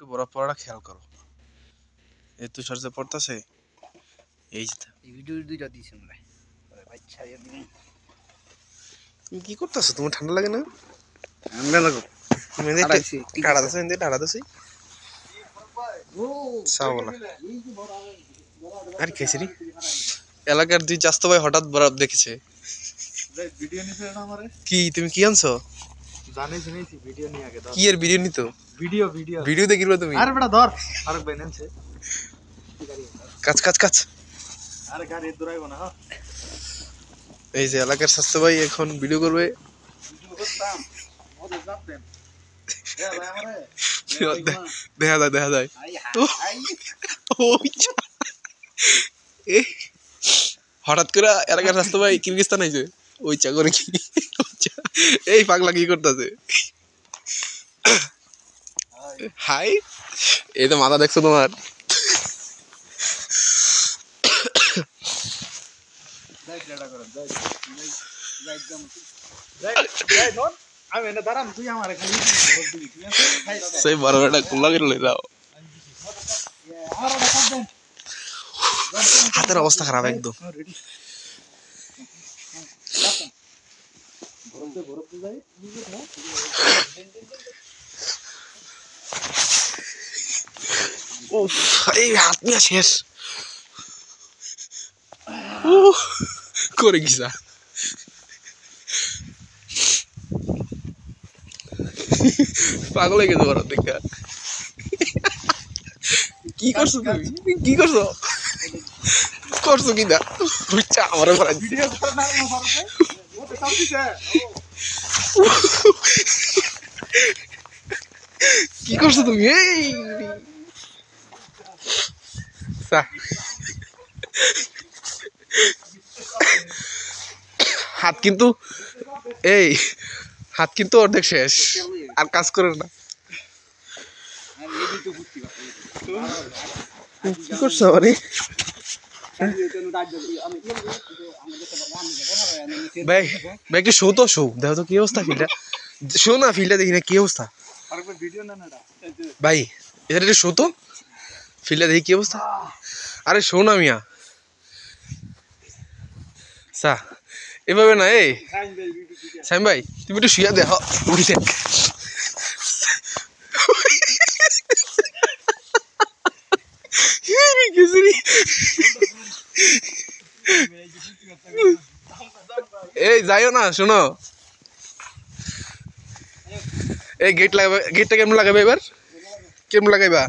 একটু বরফ পড়াটা খেয়াল করো। এই তুষার যে পড়তেছে এই যে ভিডিও দুইটা দিছি আমরা বাচ্চা তুমি কি করতেছো? তোমার ঠান্ডা লাগে না? ঠান্ডা লাগো টাড়া দাসে এনে টাড়া দাসে সাওলা আর কেসরি এলাকার দুই চাস্তো ভাই হঠাৎ বরফ দেখেছে। ভিডিও নিছে না আমারে কি তুমি কি আনছো? জানি শুনেছি ভিডিও নিয়ে আগে কি এর ভিডিও নিতো? ভিডিও ভিডিও ভিডিও দেখিবা তুমি? আরে বেটা ধর আরেক ভাই নেনছে কাজ কাজ কাজ। আরে গাড়ি দৌড়াইবো না। এই যে এলাকার স্বাস্থ্য ভাই এখন ভিডিও করবে। ভিডিও করতাম ওদের জাপ দেন ভাই আমারে দেখা যায় হঠাৎ করে এলাকার স্বাস্থ্য ভাই কিরগিস্তান আইছে ওই চা করে কি এই পাগলা কি করতেছে? হাই এই তো মাথা দেখছো তোমার? সেই বড় বেটা কুল্লা করে লই যাও। হাতের অবস্থা খারাপ একদম। এই হাত নিয়ে শেষ করে গিয়েছা। পাগল হয়ে গেছে বড় দেখা। কি করছো তুমি? কি করছো? করছো কি না বুঝছা আমার কি করছো তুমি? এই হাত কিন্তু এই হাত কিন্তু অর্ধেক শেষ আর কাজ করে না। কি করছো মানে? ভাই ভাই একটু শো তো শো দেখো তো কি অবস্থা ফিল্ডটা। শো না ফিল্ডটা দেখি না কি অবস্থা ভাই। এটা একটু শো তো ফিল্ডটা দেখি কি অবস্থা। আরে শো না মিয়া সা এভাবে না। এই সাইম ভাই তুমি একটু শুয়ে দেখো উঠে এই যাইও না শোনো। এই গেট লাগাবে। গেটটা কেমন লাগাবে এবার? কেমন লাগাইবা?